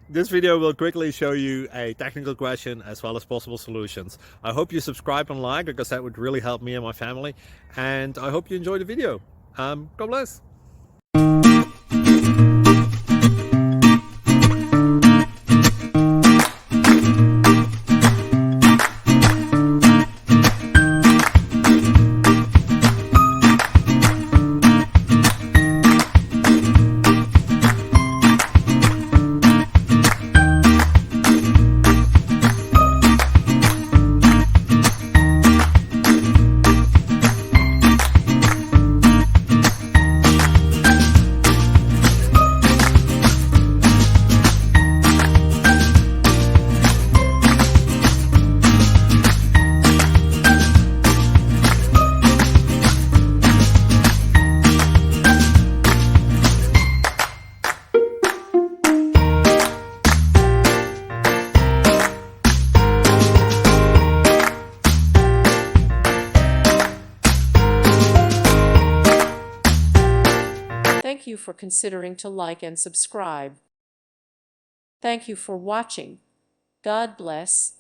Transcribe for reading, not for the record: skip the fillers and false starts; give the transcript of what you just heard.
This video will quickly show you a technical question as well as possible solutions. I hope you subscribe and like, because that would really help me and my family. And I hope you enjoy the video. God bless. Thank you for considering to like and subscribe. Thank you for watching. God bless.